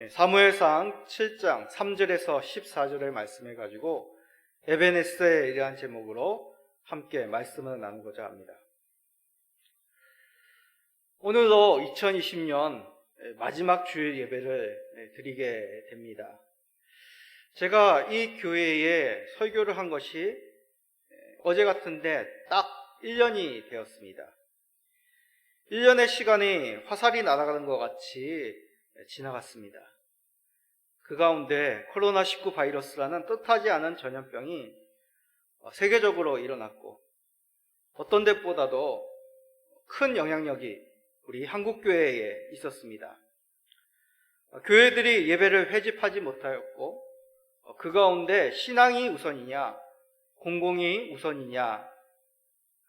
사무엘상 7장 3절에서 14절의 말씀해 가지고 에베네스에 대한 제목으로 함께 말씀을 나누고자 합니다. 오늘로 2020년 마지막 주일 예배를 드리게 됩니다. 제가 이 교회에 설교를 한 것이 어제 같은데 딱 1년이 되었습니다. 1년의 시간이 화살이 날아가는 것 같이 지나갔습니다. 그 가운데 코로나19 바이러스라는 뜻하지 않은 전염병이 세계적으로 일어났고 어떤 데보다도 큰 영향력이 우리 한국교회에 있었습니다. 교회들이 예배를 회집하지 못하였고 그 가운데 신앙이 우선이냐 공공이 우선이냐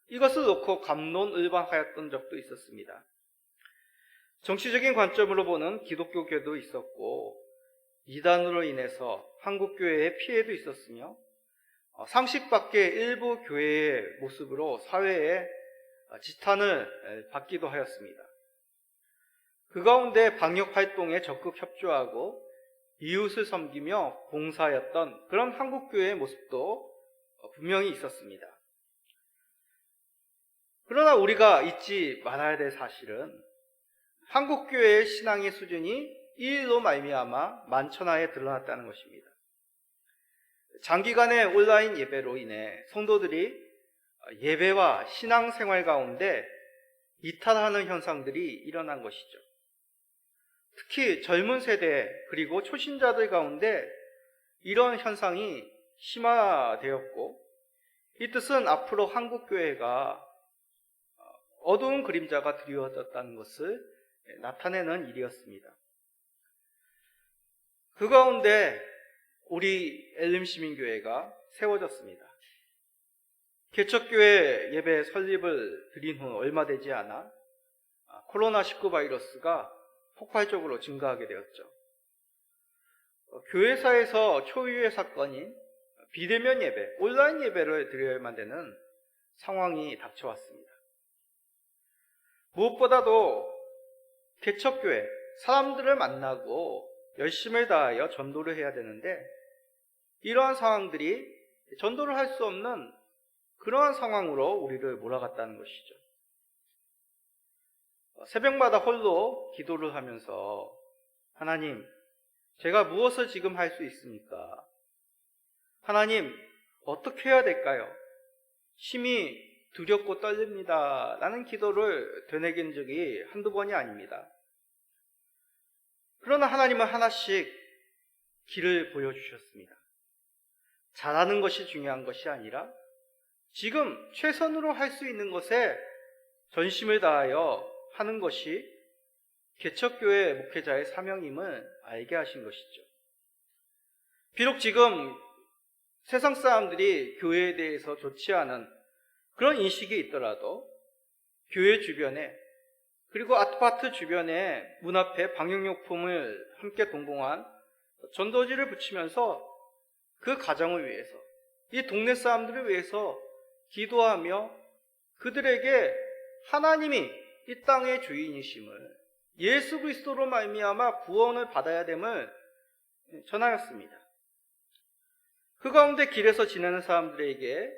이것을 놓고 갑론을박하였던 적도 있었습니다. 정치적인 관점으로 보는 기독교계도 있었고 이단으로 인해서 한국교회에 피해도 있었으며 상식 밖의 일부 교회의 모습으로 사회에 지탄을 받기도 하였습니다. 그 가운데 방역활동에 적극 협조하고 이웃을 섬기며 봉사하였던 그런 한국교회의 모습도 분명히 있었습니다. 그러나 우리가 잊지 말아야 될 사실은 한국교회의 신앙의 수준이 이 일로 말미암아 만천하에 드러났다는 것입니다. 장기간의 온라인 예배로 인해 성도들이 예배와 신앙생활 가운데 이탈하는 현상들이 일어난 것이죠. 특히 젊은 세대 그리고 초신자들 가운데 이런 현상이 심화되었고 이 뜻은 앞으로 한국교회가 어두운 그림자가 드리워졌다는 것을 나타내는 일이었습니다. 그 가운데 우리 엘림시민교회가 세워졌습니다. 개척교회 예배 설립을 드린 후 얼마 되지 않아 코로나19 바이러스가 폭발적으로 증가하게 되었죠. 교회사에서 초유의 사건인 비대면 예배, 온라인 예배를 드려야만 되는 상황이 닥쳐왔습니다. 무엇보다도 개척교회, 사람들을 만나고 열심을 다하여 전도를 해야 되는데 이러한 상황들이 전도를 할 수 없는 그러한 상황으로 우리를 몰아갔다는 것이죠. 새벽마다 홀로 기도를 하면서 하나님, 제가 무엇을 지금 할 수 있습니까? 하나님, 어떻게 해야 될까요? 심히 두렵고 떨립니다. 라는 기도를 되뇌긴 적이 한두 번이 아닙니다. 그러나 하나님은 하나씩 길을 보여주셨습니다. 잘하는 것이 중요한 것이 아니라 지금 최선으로 할 수 있는 것에 전심을 다하여 하는 것이 개척교회 목회자의 사명임을 알게 하신 것이죠. 비록 지금 세상 사람들이 교회에 대해서 좋지 않은 그런 인식이 있더라도 교회 주변에 그리고 아파트 주변에 문 앞에 방역용품을 함께 동봉한 전도지를 붙이면서 그 가정을 위해서 이 동네 사람들을 위해서 기도하며 그들에게 하나님이 이 땅의 주인이심을 예수 그리스도로 말미암아 구원을 받아야 됨을 전하였습니다. 그 가운데 길에서 지내는 사람들에게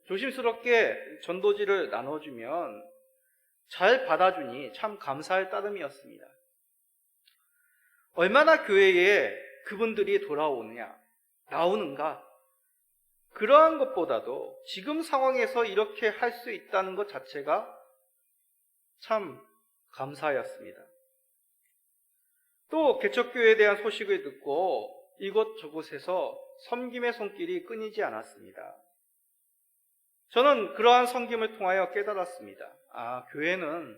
조심스럽게 전도지를 나눠주면 잘 받아주니 참 감사할 따름이었습니다. 얼마나 교회에 그분들이 돌아오느냐, 나오는가, 그러한 것보다도 지금 상황에서 이렇게 할 수 있다는 것 자체가 참 감사였습니다. 또 개척교회에 대한 소식을 듣고 이곳저곳에서 섬김의 손길이 끊이지 않았습니다. 저는 그러한 섬김을 통하여 깨달았습니다. 아, 교회는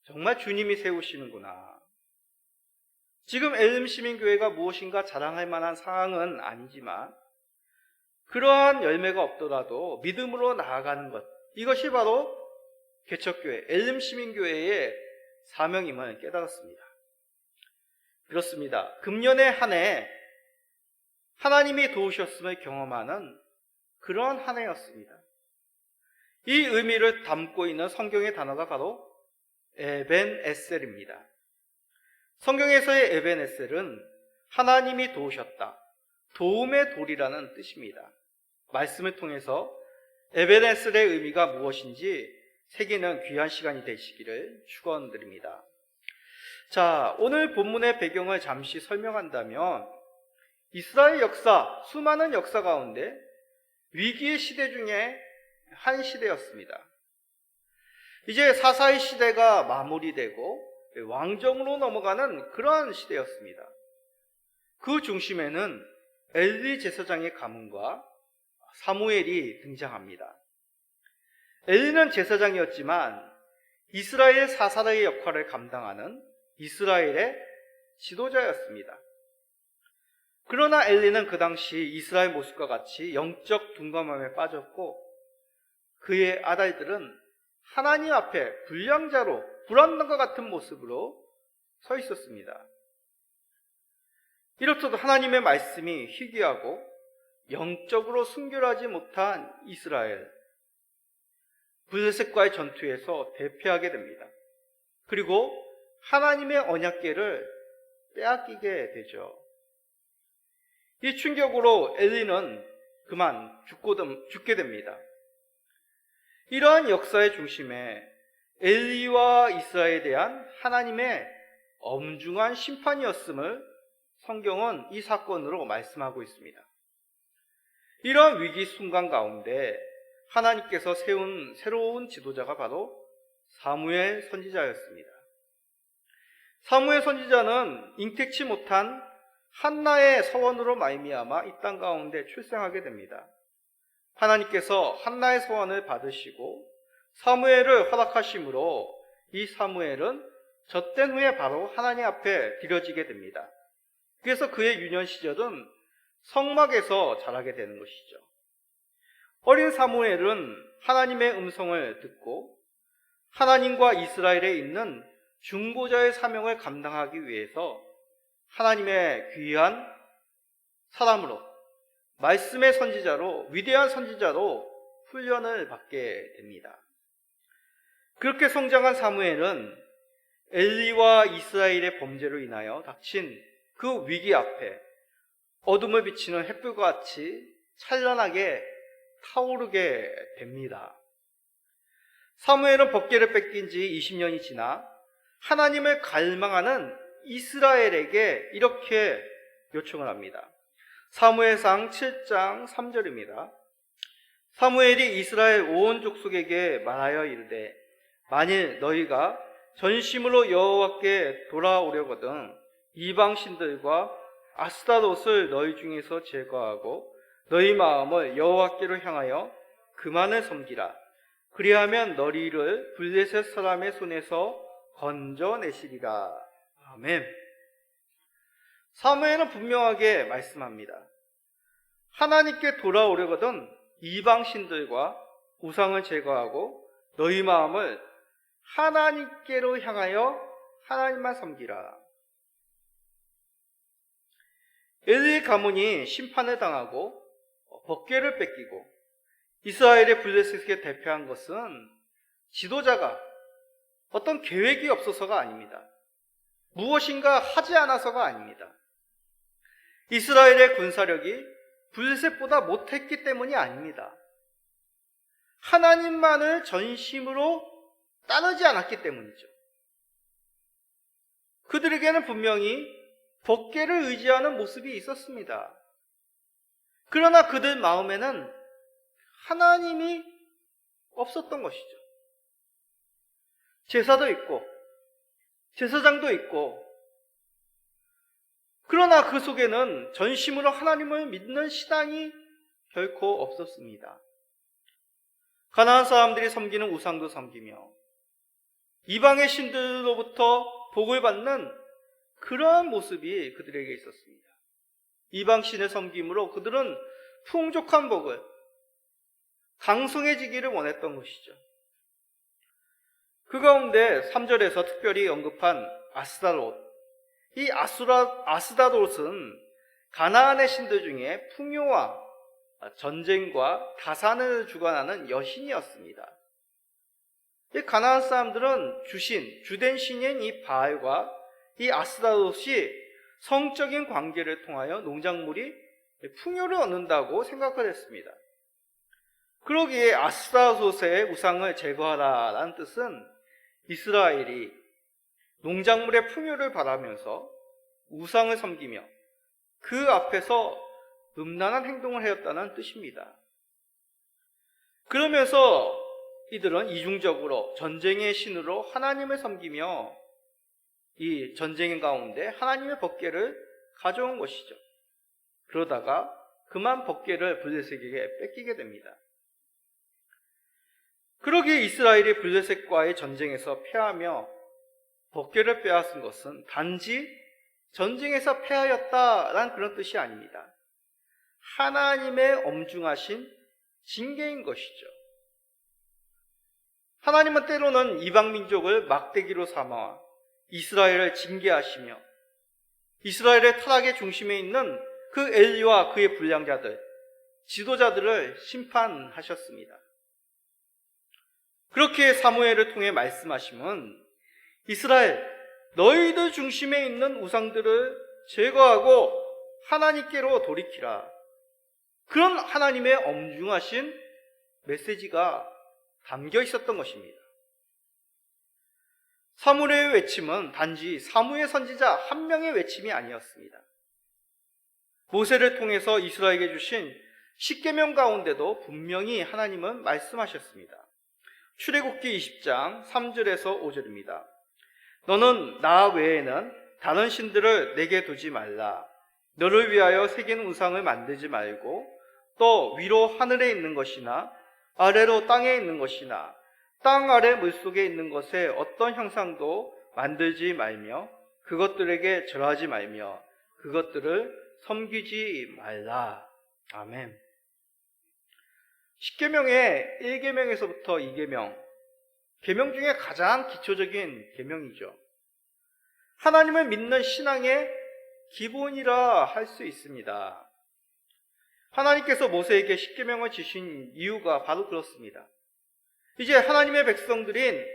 정말 주님이 세우시는구나. 지금 엘림시민교회가 무엇인가 자랑할 만한 상황은 아니지만 그러한 열매가 없더라도 믿음으로 나아가는 것, 이것이 바로 개척교회, 엘림시민교회의 사명임을 깨달았습니다. 그렇습니다. 금년의 한 해 하나님이 도우셨음을 경험하는 그러한 한 해였습니다. 이 의미를 담고 있는 성경의 단어가 바로 에벤에셀입니다. 성경에서의 에벤에셀은 하나님이 도우셨다, 도움의 돌이라는 뜻입니다. 말씀을 통해서 에벤에셀의 의미가 무엇인지 새기는 귀한 시간이 되시기를 축원드립니다. 자, 오늘 본문의 배경을 잠시 설명한다면 이스라엘 역사, 수많은 역사 가운데 위기의 시대 중에 한 시대였습니다. 이제 사사의 시대가 마무리되고 왕정으로 넘어가는 그러한 시대였습니다. 그 중심에는 엘리 제사장의 가문과 사무엘이 등장합니다. 엘리는 제사장이었지만 이스라엘 사사의 역할을 감당하는 이스라엘의 지도자였습니다. 그러나 엘리는 그 당시 이스라엘 모습과 같이 영적 둔감함에 빠졌고 그의 아들들은 하나님 앞에 불량자로 불안과 같은 모습으로 서 있었습니다. 이렇듯 하나님의 말씀이 희귀하고 영적으로 순결하지 못한 이스라엘, 블레셋과의 전투에서 대패하게 됩니다. 그리고 하나님의 언약궤를 빼앗기게 되죠. 이 충격으로 엘리는 그만 죽게 됩니다. 이러한 역사의 중심에 엘리와 이스라엘에 대한 하나님의 엄중한 심판이었음을 성경은 이 사건으로 말씀하고 있습니다. 이러한 위기 순간 가운데 하나님께서 세운 새로운 지도자가 바로 사무엘 선지자였습니다. 사무엘 선지자는 잉택치 못한 한나의 서원으로 말미암아 이 땅 가운데 출생하게 됩니다. 하나님께서 한나의 소원을 받으시고 사무엘을 허락하심으로 이 사무엘은 젖된 후에 바로 하나님 앞에 드려지게 됩니다. 그래서 그의 유년 시절은 성막에서 자라게 되는 것이죠. 어린 사무엘은 하나님의 음성을 듣고 하나님과 이스라엘에 있는 중보자의 사명을 감당하기 위해서 하나님의 귀한 사람으로, 말씀의 선지자로, 위대한 선지자로 훈련을 받게 됩니다. 그렇게 성장한 사무엘은 엘리와 이스라엘의 범죄로 인하여 닥친 그 위기 앞에 어둠을 비치는 햇불과 같이 찬란하게 타오르게 됩니다. 사무엘은 법궤를 뺏긴 지 20년이 지나 하나님을 갈망하는 이스라엘에게 이렇게 요청을 합니다. 사무엘상 7장 3절입니다. 사무엘이 이스라엘 온 족속에게 말하여 이르되 만일 너희가 전심으로 여호와께 돌아오려거든 이방 신들과 아스타롯을 너희 중에서 제거하고 너희 마음을 여호와께로 향하여 그만을 섬기라. 그리하면 너희를 블레셋 사람의 손에서 건져내시리라. 아멘. 사무엘은 분명하게 말씀합니다. 하나님께 돌아오려거든 이방 신들과 우상을 제거하고 너희 마음을 하나님께로 향하여 하나님만 섬기라. 엘리 가문이 심판을 당하고 법궤를 뺏기고 이스라엘의 블레셋에 대표한 것은 지도자가 어떤 계획이 없어서가 아닙니다. 무엇인가 하지 않아서가 아닙니다. 이스라엘의 군사력이 블레셋보다 못했기 때문이 아닙니다. 하나님만을 전심으로 따르지 않았기 때문이죠. 그들에게는 분명히 법궤를 의지하는 모습이 있었습니다. 그러나 그들 마음에는 하나님이 없었던 것이죠. 제사도 있고 제사장도 있고 그러나 그 속에는 전심으로 하나님을 믿는 신앙이 결코 없었습니다. 가나안 사람들이 섬기는 우상도 섬기며 이방의 신들로부터 복을 받는 그러한 모습이 그들에게 있었습니다. 이방 신을 섬김으로 그들은 풍족한 복을, 강성해지기를 원했던 것이죠. 그 가운데 3절에서 특별히 언급한 아스타롯, 이 아스타롯은 가나안의 신들 중에 풍요와 전쟁과 다산을 주관하는 여신이었습니다. 이 가나안 사람들은 주된 신인 이 바알과 이 아스다롯이 성적인 관계를 통하여 농작물이 풍요를 얻는다고 생각을 했습니다. 그러기에 아스다롯의 우상을 제거하라라는 뜻은 이스라엘이 농작물의 풍요를 바라면서 우상을 섬기며 그 앞에서 음란한 행동을 하였다는 뜻입니다. 그러면서 이들은 이중적으로 전쟁의 신으로 하나님을 섬기며 이 전쟁 가운데 하나님의 법궤를 가져온 것이죠. 그러다가 그만 법궤를 블레셋에게 뺏기게 됩니다. 그러기에 이스라엘이 블레셋과의 전쟁에서 패하며 법궤를 빼앗은 것은 단지 전쟁에서 패하였다라는 그런 뜻이 아닙니다. 하나님의 엄중하신 징계인 것이죠. 하나님은 때로는 이방 민족을 막대기로 삼아 이스라엘을 징계하시며 이스라엘의 타락의 중심에 있는 그 엘리와 그의 불량자들, 지도자들을 심판하셨습니다. 그렇게 사무엘을 통해 말씀하심은 이스라엘, 너희들 중심에 있는 우상들을 제거하고 하나님께로 돌이키라. 그런 하나님의 엄중하신 메시지가 담겨 있었던 것입니다. 사무엘의 외침은 단지 사무엘 선지자 한 명의 외침이 아니었습니다. 모세를 통해서 이스라엘에게 주신 십계명 가운데도 분명히 하나님은 말씀하셨습니다. 출애굽기 20장 3절에서 5절입니다. 너는 나 외에는 다른 신들을 내게 두지 말라. 너를 위하여 새긴 우상을 만들지 말고 또 위로 하늘에 있는 것이나 아래로 땅에 있는 것이나 땅 아래 물속에 있는 것에 어떤 형상도 만들지 말며 그것들에게 절하지 말며 그것들을 섬기지 말라. 아멘. 십계명의 1계명에서부터 2계명, 계명 중에 가장 기초적인 계명이죠. 하나님을 믿는 신앙의 기본이라 할 수 있습니다. 하나님께서 모세에게 십계명을 주신 이유가 바로 그렇습니다. 이제 하나님의 백성들인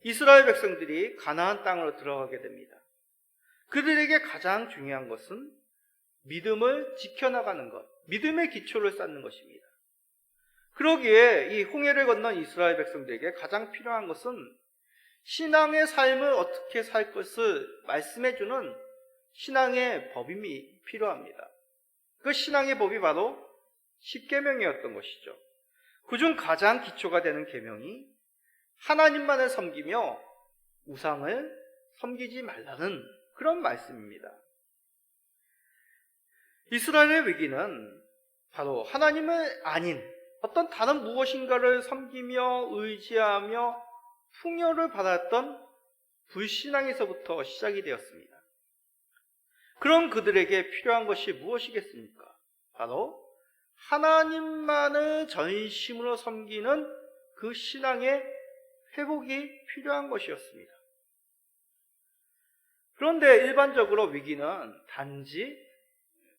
이스라엘 백성들이 가나안 땅으로 들어가게 됩니다. 그들에게 가장 중요한 것은 믿음을 지켜나가는 것, 믿음의 기초를 쌓는 것입니다. 그러기에 이 홍해를 건넌 이스라엘 백성들에게 가장 필요한 것은 신앙의 삶을 어떻게 살 것을 말씀해주는 신앙의 법이 필요합니다. 그 신앙의 법이 바로 십계명이었던 것이죠. 그중 가장 기초가 되는 계명이 하나님만을 섬기며 우상을 섬기지 말라는 그런 말씀입니다. 이스라엘의 위기는 바로 하나님을 아닌 어떤 다른 무엇인가를 섬기며 의지하며 풍요를 받았던 불신앙에서부터 시작이 되었습니다. 그런 그들에게 필요한 것이 무엇이겠습니까? 바로 하나님만을 전심으로 섬기는 그 신앙의 회복이 필요한 것이었습니다. 그런데 일반적으로 위기는 단지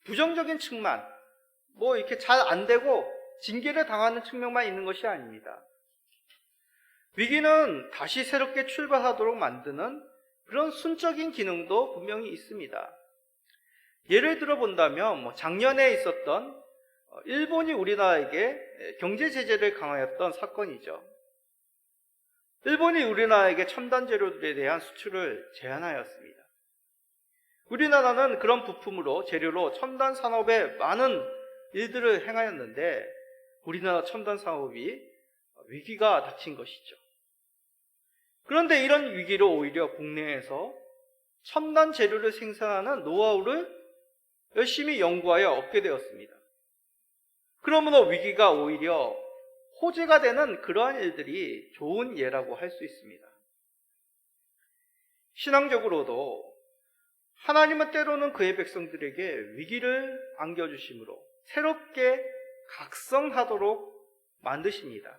부정적인 측면, 이렇게 잘 안 되고 징계를 당하는 측면만 있는 것이 아닙니다. 위기는 다시 새롭게 출발하도록 만드는 그런 순적인 기능도 분명히 있습니다. 예를 들어 본다면 작년에 있었던 일본이 우리나라에게 경제 제재를 강화했던 사건이죠. 일본이 우리나라에게 첨단 재료들에 대한 수출을 제한하였습니다. 우리나라는 그런 부품으로 재료로 첨단 산업에 많은 일들을 행하였는데 우리나라 첨단 산업이 위기가 닥친 것이죠. 그런데 이런 위기로 오히려 국내에서 첨단 재료를 생산하는 노하우를 열심히 연구하여 얻게 되었습니다. 그러므로 위기가 오히려 호재가 되는 그러한 일들이 좋은 예라고 할 수 있습니다. 신앙적으로도 하나님은 때로는 그의 백성들에게 위기를 안겨주심으로 새롭게 각성하도록 만드십니다.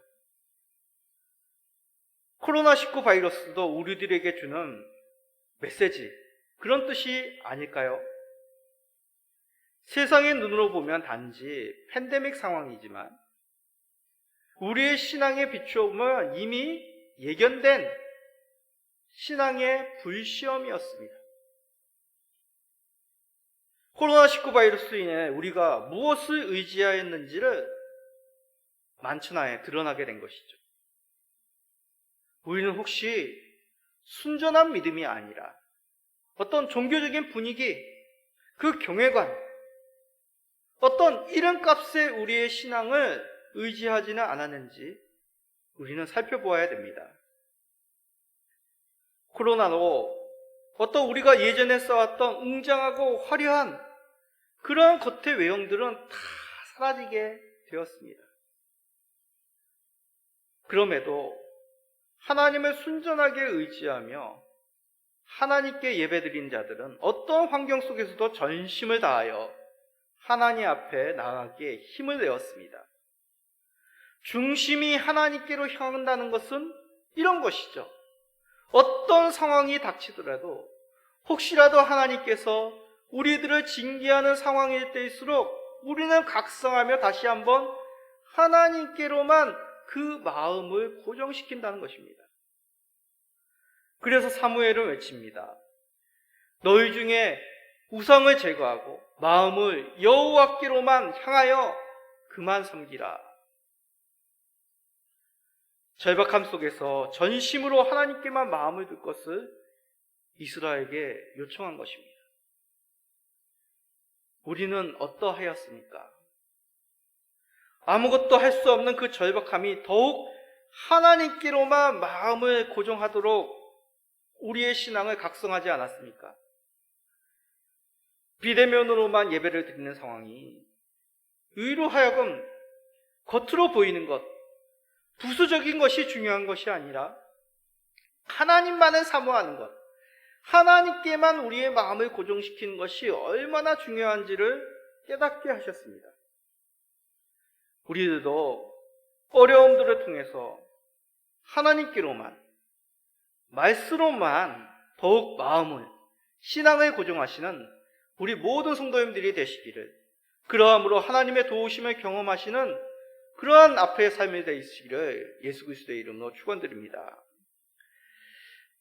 코로나19 바이러스도 우리들에게 주는 메시지, 그런 뜻이 아닐까요? 세상의 눈으로 보면 단지 팬데믹 상황이지만 우리의 신앙의 비추음은 이미 예견된 신앙의 불시험이었습니다. 코로나19 바이러스로 인해 우리가 무엇을 의지하였는지를 만천하에 드러나게 된 것이죠. 우리는 혹시 순전한 믿음이 아니라 어떤 종교적인 분위기, 그 경외관, 어떤 이름값에 우리의 신앙을 의지하지는 않았는지 우리는 살펴보아야 됩니다. 코로나로 어떤 우리가 예전에 써왔던 웅장하고 화려한 그러한 겉의 외형들은 다 사라지게 되었습니다. 그럼에도 하나님을 순전하게 의지하며 하나님께 예배드린 자들은 어떤 환경 속에서도 전심을 다하여 하나님 앞에 나아가기에 힘을 내었습니다. 중심이 하나님께로 향한다는 것은 이런 것이죠. 어떤 상황이 닥치더라도 혹시라도 하나님께서 우리들을 징계하는 상황일 때일수록 우리는 각성하며 다시 한번 하나님께로만 그 마음을 고정시킨다는 것입니다. 그래서 사무엘은 외칩니다. 너희 중에 우상을 제거하고 마음을 여호와께로만 향하여 그만 섬기라. 절박함 속에서 전심으로 하나님께만 마음을 둘 것을 이스라엘에게 요청한 것입니다. 우리는 어떠하였습니까? 아무것도 할 수 없는 그 절박함이 더욱 하나님께로만 마음을 고정하도록 우리의 신앙을 각성하지 않았습니까? 비대면으로만 예배를 드리는 상황이 의로 하여금 겉으로 보이는 것, 부수적인 것이 중요한 것이 아니라 하나님만을 사모하는 것, 하나님께만 우리의 마음을 고정시키는 것이 얼마나 중요한지를 깨닫게 하셨습니다. 우리들도 어려움들을 통해서 하나님께로만, 말씀으로만 더욱 마음을, 신앙을 고정하시는 우리 모든 성도님들이 되시기를, 그러함으로 하나님의 도우심을 경험하시는 그러한 앞의 삶이 되시기를 예수 그리스도의 이름으로 축원드립니다.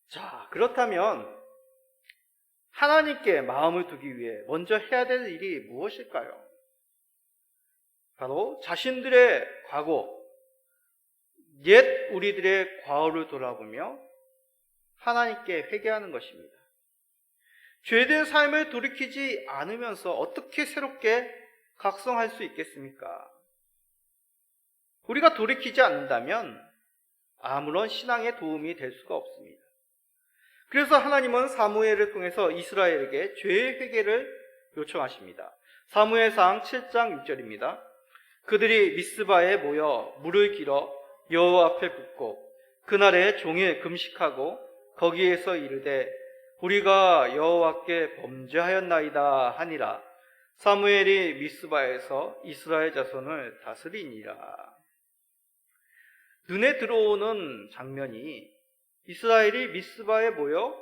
자, 그렇다면 하나님께 마음을 두기 위해 먼저 해야 될 일이 무엇일까요? 바로 자신들의 과거, 옛 우리들의 과거를 돌아보며 하나님께 회개하는 것입니다. 죄된 삶을 돌이키지 않으면서 어떻게 새롭게 각성할 수 있겠습니까? 우리가 돌이키지 않는다면 아무런 신앙에 도움이 될 수가 없습니다. 그래서 하나님은 사무엘을 통해서 이스라엘에게 죄의 회개를 요청하십니다. 사무엘상 7장 6절입니다. 그들이 미스바에 모여 물을 길어 여호와 앞에 붓고 그날에 종일 금식하고 거기에서 이르되 우리가 여호와께 범죄하였나이다 하니라. 사무엘이 미스바에서 이스라엘 자손을 다스리니라. 눈에 들어오는 장면이 이스라엘이 미스바에 모여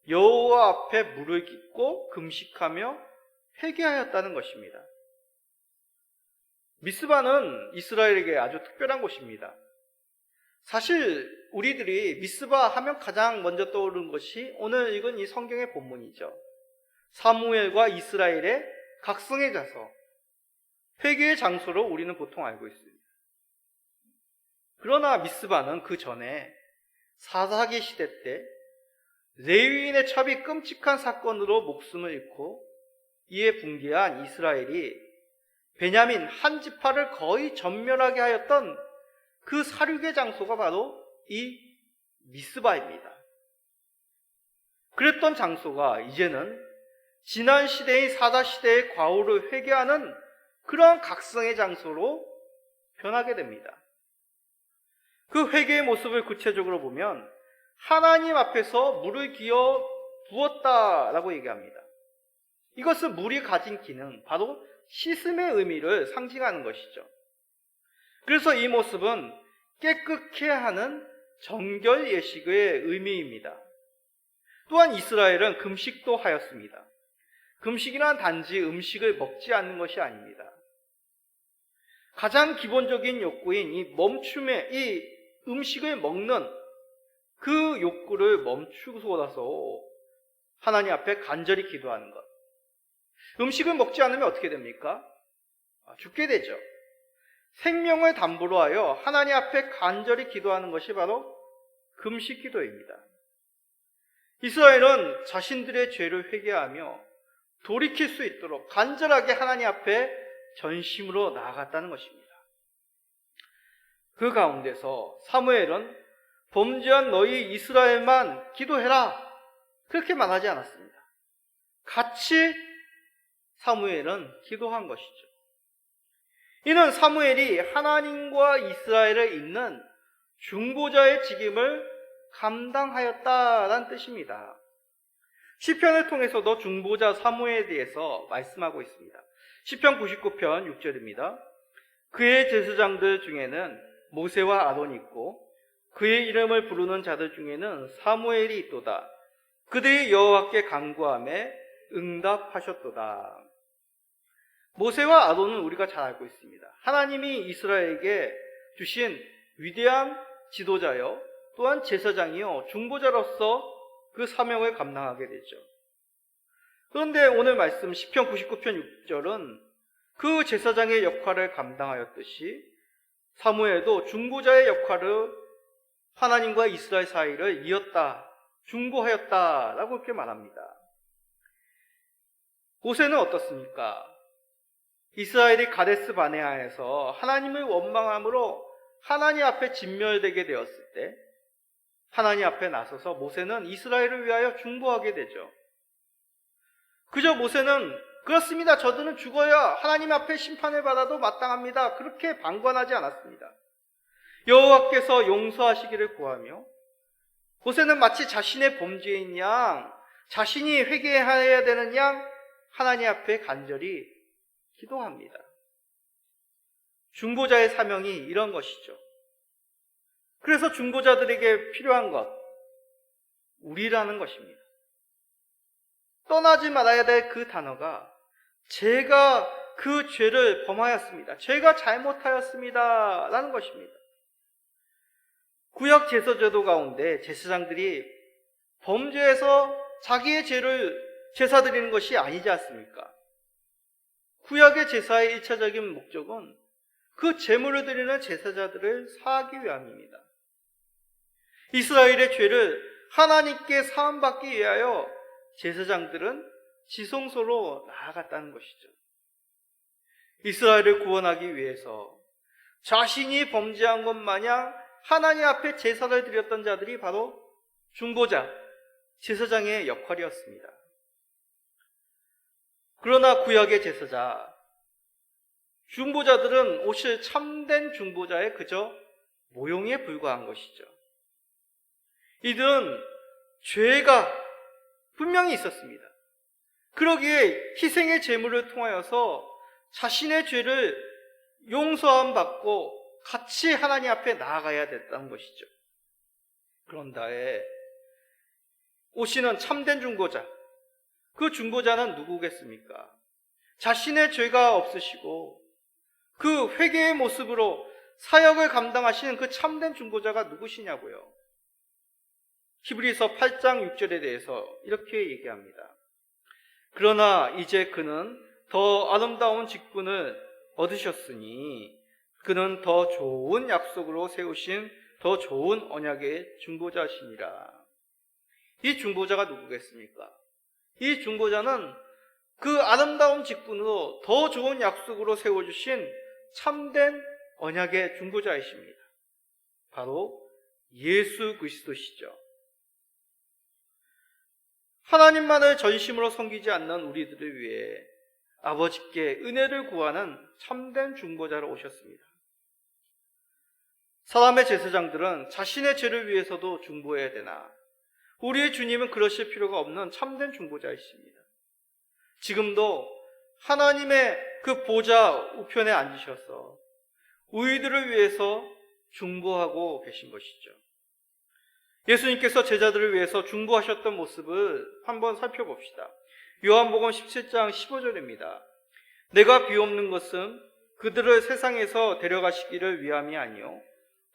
여호와 앞에 물을 깃고 금식하며 회개하였다는 것입니다. 미스바는 이스라엘에게 아주 특별한 곳입니다. 사실 우리들이 미스바 하면 가장 먼저 떠오르는 것이 오늘 읽은 이 성경의 본문이죠. 사무엘과 이스라엘의 각성의 자서, 회개의 장소로 우리는 보통 알고 있습니다. 그러나 미스바는 그 전에 사사기 시대 때 레위인의 첩이 끔찍한 사건으로 목숨을 잃고 이에 붕괴한 이스라엘이 베냐민 한 지파를 거의 전멸하게 하였던 그 살육의 장소가 바로 이 미스바입니다. 그랬던 장소가 이제는 지난 시대인 사사 시대의 과오를 회개하는 그러한 각성의 장소로 변하게 됩니다. 그 회개의 모습을 구체적으로 보면 하나님 앞에서 물을 기어 부었다라고 얘기합니다. 이것은 물이 가진 기능, 바로 씻음의 의미를 상징하는 것이죠. 그래서 이 모습은 깨끗게 하는 정결 예식의 의미입니다. 또한 이스라엘은 금식도 하였습니다. 금식이란 단지 음식을 먹지 않는 것이 아닙니다. 가장 기본적인 욕구인 이 음식을 먹는 그 욕구를 멈추고서 하나님 앞에 간절히 기도하는 것. 음식을 먹지 않으면 어떻게 됩니까? 죽게 되죠. 생명을 담보로 하여 하나님 앞에 간절히 기도하는 것이 바로 금식 기도입니다. 이스라엘은 자신들의 죄를 회개하며 돌이킬 수 있도록 간절하게 하나님 앞에 전심으로 나아갔다는 것입니다. 그 가운데서 사무엘은 범죄한 너희 이스라엘만 기도해라, 그렇게 말하지 않았습니다. 같이 사무엘은 기도한 것이죠. 이는 사무엘이 하나님과 이스라엘을 잇는 중보자의 직임을 감당하였다라는 뜻입니다. 시편을 통해서도 중보자 사무엘에 대해서 말씀하고 있습니다. 시편 99편 6절입니다. 그의 제사장들 중에는 모세와 아론이 있고 그의 이름을 부르는 자들 중에는 사무엘이 있도다. 그들이 여호와께 간구하며 응답하셨도다. 모세와 아론은 우리가 잘 알고 있습니다. 하나님이 이스라엘에게 주신 위대한 지도자요, 또한 제사장이요, 중보자로서 그 사명을 감당하게 되죠. 그런데 오늘 말씀 시편 99편 6절은 그 제사장의 역할을 감당하였듯이 사무엘도 중보자의 역할을 하나님과 이스라엘 사이를 이었다, 중보하였다라고 이렇게 말합니다. 모세는 어떻습니까? 이스라엘이 가데스 바네아에서 하나님을 원망함으로 하나님 앞에 진멸되게 되었을 때 하나님 앞에 나서서 모세는 이스라엘을 위하여 중보하게 되죠. 그저 모세는 그렇습니다, 저들은 죽어야 하나님 앞에 심판을 받아도 마땅합니다, 그렇게 방관하지 않았습니다. 여호와께서 용서하시기를 구하며 모세는 마치 자신의 범죄인 양, 자신이 회개해야 되는 양 하나님 앞에 간절히 기도합니다. 중보자의 사명이 이런 것이죠. 그래서 중보자들에게 필요한 것, 우리라는 것입니다. 떠나지 말아야 될 그 단어가 제가 그 죄를 범하였습니다, 제가 잘못하였습니다 라는 것입니다. 구약 제사제도 가운데 제사장들이 범죄해서 자기의 죄를 제사 드리는 것이 아니지 않습니까? 구약의 제사의 1차적인 목적은 그 제물을 드리는 제사자들을 사하기 위함입니다. 이스라엘의 죄를 하나님께 사함받기 위하여 제사장들은 지성소로 나아갔다는 것이죠. 이스라엘을 구원하기 위해서 자신이 범죄한 것 마냥 하나님 앞에 제사를 드렸던 자들이 바로 중보자, 제사장의 역할이었습니다. 그러나 구약의 제사자, 중보자들은 오실 참된 중보자의 그저 모형에 불과한 것이죠. 이들은 죄가 분명히 있었습니다. 그러기에 희생의 제물을 통하여서 자신의 죄를 용서함 받고 같이 하나님 앞에 나아가야 됐다는 것이죠. 그런데 오시는 참된 중보자, 그 중보자는 누구겠습니까? 자신의 죄가 없으시고 그 회개의 모습으로 사역을 감당하시는 그 참된 중보자가 누구시냐고요. 히브리서 8장 6절에 대해서 이렇게 얘기합니다. 그러나 이제 그는 더 아름다운 직분을 얻으셨으니 그는 더 좋은 약속으로 세우신 더 좋은 언약의 중보자시니라. 이 중보자가 누구겠습니까? 이 중보자는 그 아름다운 직분으로 더 좋은 약속으로 세워주신 참된 언약의 중보자이십니다. 바로 예수 그리스도시죠. 하나님만을 전심으로 섬기지 않는 우리들을 위해 아버지께 은혜를 구하는 참된 중보자로 오셨습니다. 사람의 제사장들은 자신의 죄를 위해서도 중보해야 되나, 우리의 주님은 그러실 필요가 없는 참된 중보자이십니다. 지금도 하나님의 그 보좌 우편에 앉으셔서 우리들을 위해서 중보하고 계신 것이죠. 예수님께서 제자들을 위해서 중보하셨던 모습을 한번 살펴봅시다. 요한복음 17장 15절입니다. 내가 비옵는 것은 그들을 세상에서 데려가시기를 위함이 아니요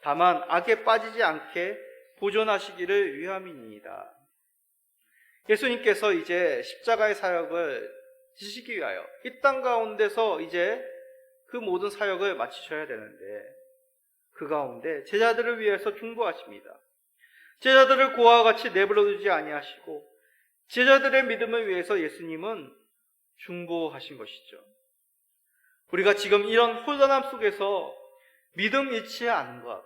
다만 악에 빠지지 않게 보존하시기를 위함이니이다. 예수님께서 이제 십자가의 사역을 지시기 위하여 이 땅 가운데서 이제 그 모든 사역을 마치셔야 되는데 그 가운데 제자들을 위해서 중보하십니다. 제자들을 고아와 같이 내버려두지 아니하시고 제자들의 믿음을 위해서 예수님은 중보하신 것이죠. 우리가 지금 이런 혼란함 속에서 믿음 잃지 않은 것,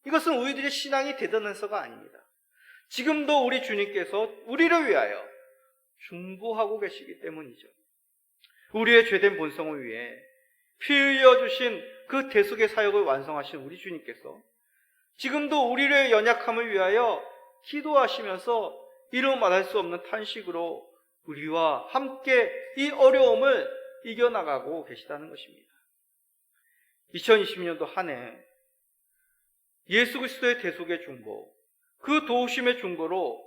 이것은 우리들의 신앙이 대단해서가 아닙니다. 지금도 우리 주님께서 우리를 위하여 중보하고 계시기 때문이죠. 우리의 죄된 본성을 위해 피 흘려 주신 그 대속의 사역을 완성하신 우리 주님께서 지금도 우리의 연약함을 위하여 기도하시면서 이루 말할 수 없는 탄식으로 우리와 함께 이 어려움을 이겨나가고 계시다는 것입니다. 2020년도 한 해 예수 그리스도의 대속의 중보, 그 도우심의 중보로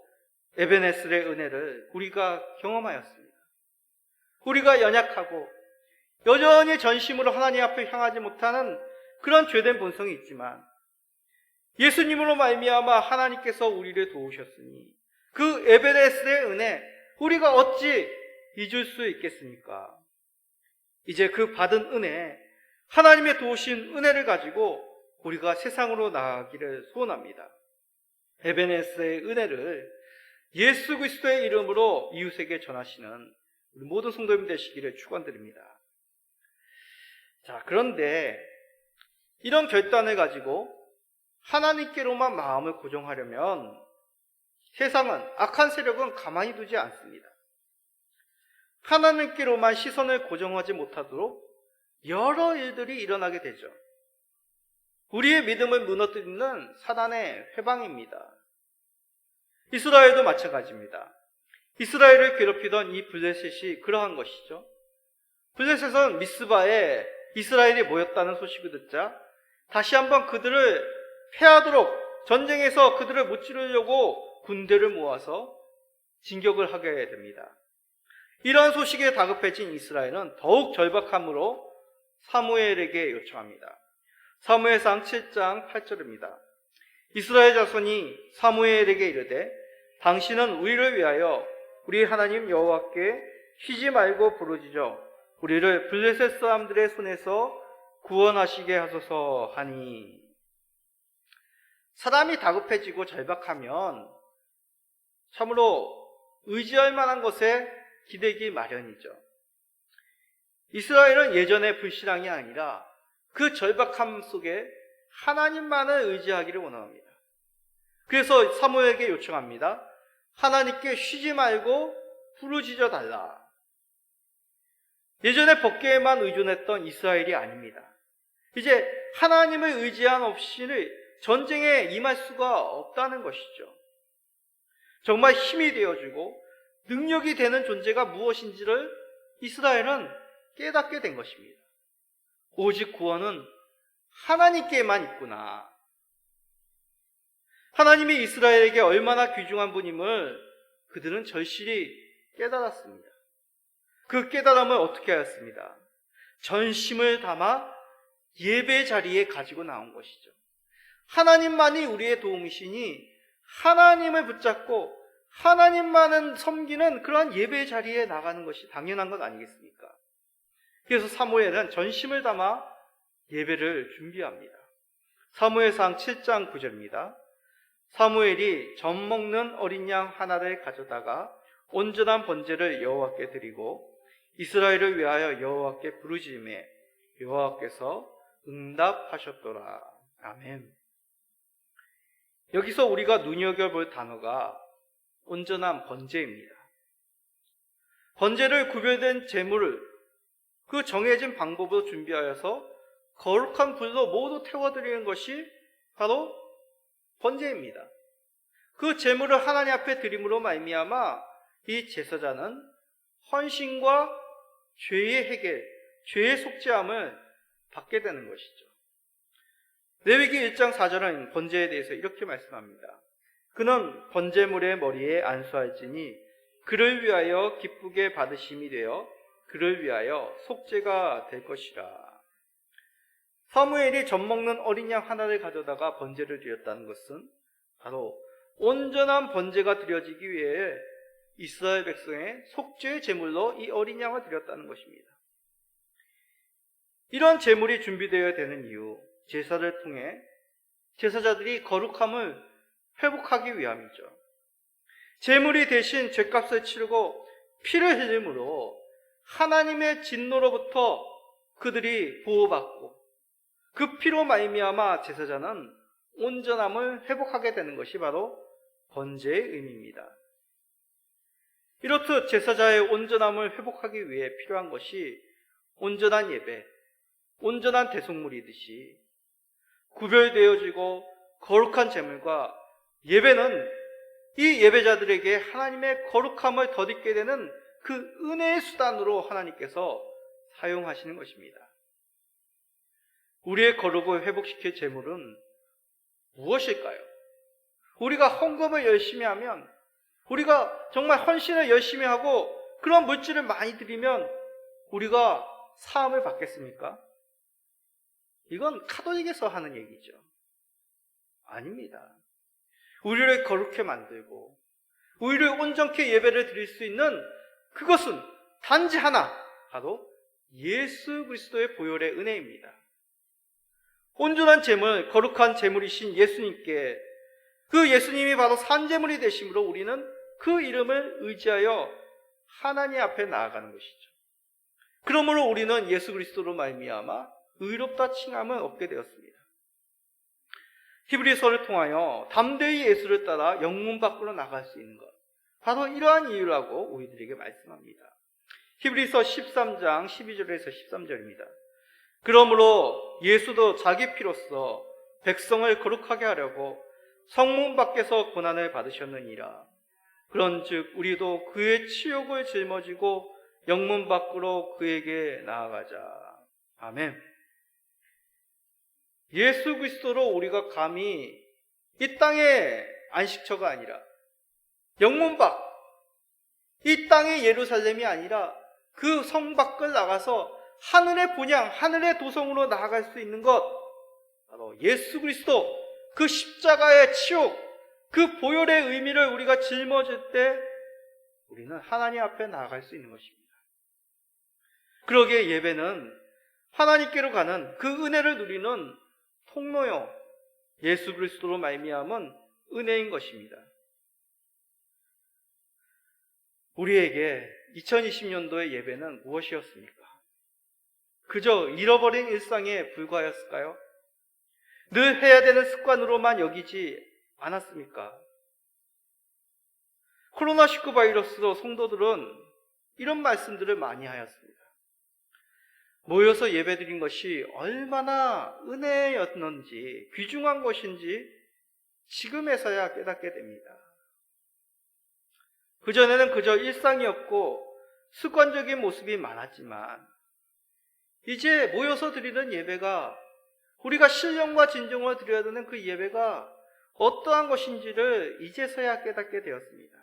에베네셀의 은혜를 우리가 경험하였습니다. 우리가 연약하고 여전히 전심으로 하나님 앞에 향하지 못하는 그런 죄된 본성이 있지만 예수님으로 말미암아 하나님께서 우리를 도우셨으니 그 에베네셀의 은혜 우리가 어찌 잊을 수 있겠습니까? 이제 그 받은 은혜, 하나님의 도우신 은혜를 가지고 우리가 세상으로 나아가기를 소원합니다. 에베네셀의 은혜를 예수 그리스도의 이름으로 이웃에게 전하시는 우리 모든 성도님 되시기를 축원드립니다. 자, 그런데 이런 결단을 가지고 하나님께로만 마음을 고정하려면 세상은, 악한 세력은 가만히 두지 않습니다. 하나님께로만 시선을 고정하지 못하도록 여러 일들이 일어나게 되죠. 우리의 믿음을 무너뜨리는 사단의 회방입니다. 이스라엘도 마찬가지입니다. 이스라엘을 괴롭히던 이 블레셋이 그러한 것이죠. 블레셋은 미스바에 이스라엘이 모였다는 소식을 듣자 다시 한번 그들을 패하도록 전쟁에서 그들을 무찌르려고 군대를 모아서 진격을 하게 됩니다. 이러한 소식에 다급해진 이스라엘은 더욱 절박함으로 사무엘에게 요청합니다. 사무엘상 7장 8절입니다. 이스라엘 자손이 사무엘에게 이르되 당신은 우리를 위하여 우리 하나님 여호와께 쉬지 말고 부르짖어 우리를 블레셋 사람들의 손에서 구원하시게 하소서 하니. 사람이 다급해지고 절박하면 참으로 의지할 만한 것에 기대기 마련이죠. 이스라엘은 예전의 불신앙이 아니라 그 절박함 속에 하나님만을 의지하기를 원합니다. 그래서 사무엘에게 요청합니다. 하나님께 쉬지 말고 부르짖어 달라. 예전에 법궤에만 의존했던 이스라엘이 아닙니다. 이제 하나님을 의지한 없이는 전쟁에 임할 수가 없다는 것이죠. 정말 힘이 되어주고 능력이 되는 존재가 무엇인지를 이스라엘은 깨닫게 된 것입니다. 오직 구원은 하나님께만 있구나. 하나님이 이스라엘에게 얼마나 귀중한 분임을 그들은 절실히 깨달았습니다. 그 깨달음을 어떻게 하였습니다? 전심을 담아 예배 자리에 가지고 나온 것이죠. 하나님만이 우리의 도움이시니 하나님을 붙잡고 하나님만은 섬기는 그러한 예배 자리에 나가는 것이 당연한 것 아니겠습니까? 그래서 사무엘은 전심을 담아 예배를 준비합니다. 사무엘상 7장 9절입니다. 사무엘이 젖 먹는 어린 양 하나를 가져다가 온전한 번제를 여호와께 드리고 이스라엘을 위하여 여호와께 부르짖음에 여호와께서 응답하셨더라. 아멘. 여기서 우리가 눈여겨볼 단어가 온전한 번제입니다. 번제를 구별된 제물을 그 정해진 방법으로 준비하여서 거룩한 불로 모두 태워드리는 것이 바로 번제입니다. 그 제물을 하나님 앞에 드림으로 말미암아 이 제사장은 헌신과 죄의 해결, 죄의 속죄함을 받게 되는 것이죠. 레위기 1장 4절은 번제에 대해서 이렇게 말씀합니다. 그는 번제물의 머리에 안수할지니 그를 위하여 기쁘게 받으심이 되어 그를 위하여 속죄가 될 것이라. 사무엘이 젖 먹는 어린 양 하나를 가져다가 번제를 드렸다는 것은 바로 온전한 번제가 드려지기 위해 이스라엘 백성의 속죄의 제물로 이 어린 양을 드렸다는 것입니다. 이런 제물이 준비되어야 되는 이유, 제사를 통해 제사자들이 거룩함을 회복하기 위함이죠. 제물이 대신 죗값을 치르고 피를 흘림으로 하나님의 진노로부터 그들이 보호받고 그 피로 말미암아 제사자는 온전함을 회복하게 되는 것이 바로 번제의 의미입니다. 이렇듯 제사자의 온전함을 회복하기 위해 필요한 것이 온전한 예배, 온전한 대속물이듯이 구별되어지고 거룩한 제물과 예배는 이 예배자들에게 하나님의 거룩함을 덧입게 되는 그 은혜의 수단으로 하나님께서 사용하시는 것입니다. 우리의 거룩을 회복시킬 제물은 무엇일까요? 우리가 헌금을 열심히 하면, 우리가 정말 헌신을 열심히 하고 그런 물질을 많이 드리면 우리가 사함을 받겠습니까? 이건 카톨릭에서 하는 얘기죠. 아닙니다. 우리를 거룩해 만들고 우리를 온전케 예배를 드릴 수 있는 그것은 단지 하나, 바로 예수 그리스도의 보혈의 은혜입니다. 온전한 제물, 거룩한 제물이신 예수님께, 그 예수님이 바로 산제물이 되심으로 우리는 그 이름을 의지하여 하나님 앞에 나아가는 것이죠. 그러므로 우리는 예수 그리스도로 말미암아 의롭다 칭함을 얻게 되었습니다. 히브리서를 통하여 담대히 예수를 따라 영문 밖으로 나갈 수 있는 것, 바로 이러한 이유라고 우리들에게 말씀합니다. 히브리서 13장 12절에서 13절입니다. 그러므로 예수도 자기 피로써 백성을 거룩하게 하려고 성문 밖에서 고난을 받으셨느니라. 그런즉 우리도 그의 치욕을 짊어지고 영문 밖으로 그에게 나아가자. 아멘. 예수 그리스도로 우리가 감히 이 땅의 안식처가 아니라 영문 밖, 이 땅의 예루살렘이 아니라 그 성 밖을 나가서 하늘의 본향, 하늘의 도성으로 나아갈 수 있는 것, 바로 예수 그리스도, 그 십자가의 치욕, 그 보혈의 의미를 우리가 짊어질 때 우리는 하나님 앞에 나아갈 수 있는 것입니다. 그러기에 예배는 하나님께로 가는 그 은혜를 누리는 통로요, 예수 그리스도로 말미암은 은혜인 것입니다. 우리에게 2020년도의 예배는 무엇이었습니까? 그저 잃어버린 일상에 불과하였을까요? 늘 해야 되는 습관으로만 여기지 않았습니까? 코로나19 바이러스로 성도들은 이런 말씀들을 많이 하였습니다. 모여서 예배드린 것이 얼마나 은혜였는지, 귀중한 것인지 지금에서야 깨닫게 됩니다. 그전에는 그저 일상이었고 습관적인 모습이 많았지만 이제 모여서 드리는 예배가, 우리가 신령과 진정을 드려야 되는 그 예배가 어떠한 것인지를 이제서야 깨닫게 되었습니다.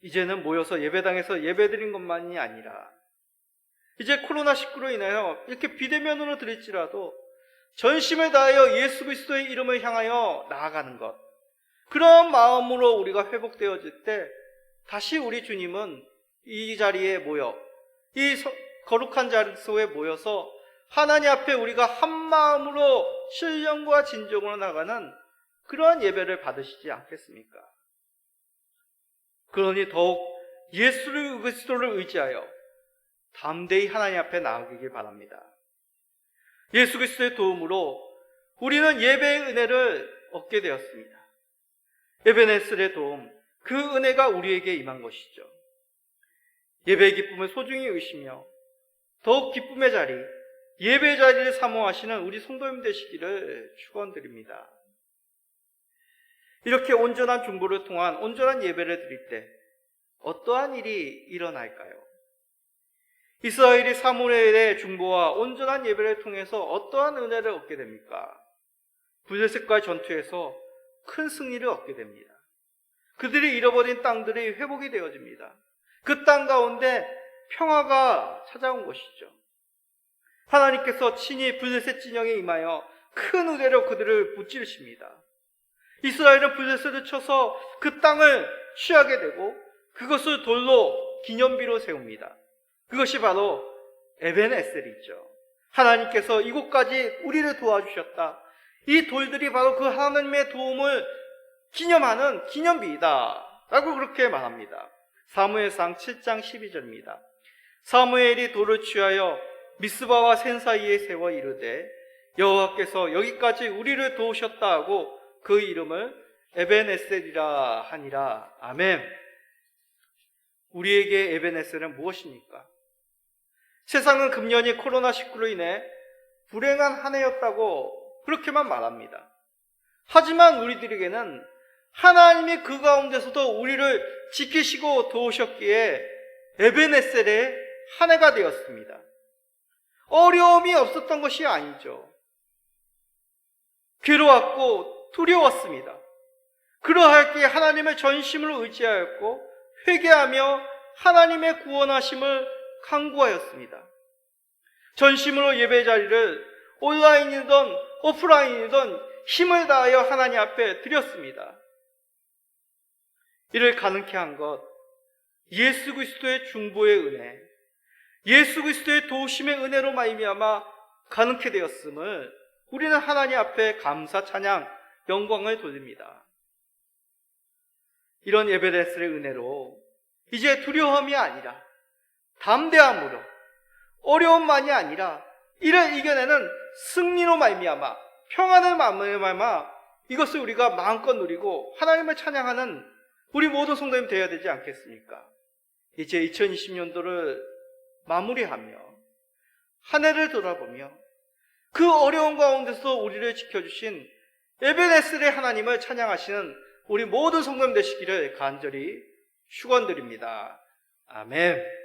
이제는 모여서 예배당에서 예배드린 것만이 아니라 이제 코로나19로 인하여 이렇게 비대면으로 드릴지라도 전심을 다하여 예수 그리스도의 이름을 향하여 나아가는 것, 그런 마음으로 우리가 회복되어질 때 다시 우리 주님은 이 자리에 모여, 이 거룩한 자리소에 모여서 하나님 앞에 우리가 한 마음으로 신령과 진정으로 나가는 그러한 예배를 받으시지 않겠습니까? 그러니 더욱 예수 그리스도를 의지하여 담대히 하나님 앞에 나아가길 바랍니다. 예수 그리스도의 도움으로 우리는 예배의 은혜를 얻게 되었습니다. 에베네셀의 도움, 그 은혜가 우리에게 임한 것이죠. 예배의 기쁨을 소중히 의시며 더욱 기쁨의 자리, 예배의 자리를 사모하시는 우리 성도님 되시기를 축원드립니다. 이렇게 온전한 중보를 통한 온전한 예배를 드릴 때 어떠한 일이 일어날까요? 이스라엘이 사무엘의 중보와 온전한 예배를 통해서 어떠한 은혜를 얻게 됩니까? 블레셋과의 전투에서 큰 승리를 얻게 됩니다. 그들이 잃어버린 땅들이 회복이 되어집니다. 그 땅 가운데 평화가 찾아온 것이죠. 하나님께서 친히 블레셋 진영에 임하여 큰 은혜로 그들을 무찌르십니다. 이스라엘은 블레셋을 쳐서 그 땅을 취하게 되고 그것을 돌로 기념비로 세웁니다. 그것이 바로 에벤에셀이죠. 하나님께서 이곳까지 우리를 도와주셨다. 이 돌들이 바로 그 하나님의 도움을 기념하는 기념비이다 라고 그렇게 말합니다. 사무엘상 7장 12절입니다. 사무엘이 돌을 취하여 미스바와 센 사이에 세워 이르되 여호와께서 여기까지 우리를 도우셨다 하고 그 이름을 에벤에셀이라 하니라. 아멘. 우리에게 에벤에셀은 무엇입니까? 세상은 금년이 코로나19로 인해 불행한 한 해였다고 그렇게만 말합니다. 하지만 우리들에게는 하나님이 그 가운데서도 우리를 지키시고 도우셨기에 에벤에셀의 한 해가 되었습니다. 어려움이 없었던 것이 아니죠. 괴로웠고 두려웠습니다. 그러하기에 하나님의 전심을 의지하였고 회개하며 하나님의 구원하심을 간구하였습니다. 전심으로 예배 자리를 온라인이든 오프라인이든 힘을 다하여 하나님 앞에 드렸습니다. 이를 가능케 한 것, 예수 그리스도의 중보의 은혜, 예수 그리스도의 도우심의 은혜로 말미암아 가능케 되었음을 우리는 하나님 앞에 감사, 찬양, 영광을 돌립니다. 이런 에베레스의 은혜로 이제 두려움이 아니라 담대함으로, 어려움만이 아니라 이를 이겨내는 승리로 말미암아, 평안을 말미암아 이것을 우리가 마음껏 누리고 하나님을 찬양하는 우리 모든 성도님 되어야 되지 않겠습니까? 이제 2020년도를 마무리하며 한 해를 돌아보며 그 어려운 가운데서 우리를 지켜주신 에베네셀의 하나님을 찬양하시는 우리 모든 성도님 되시기를 간절히 축원드립니다. 아멘.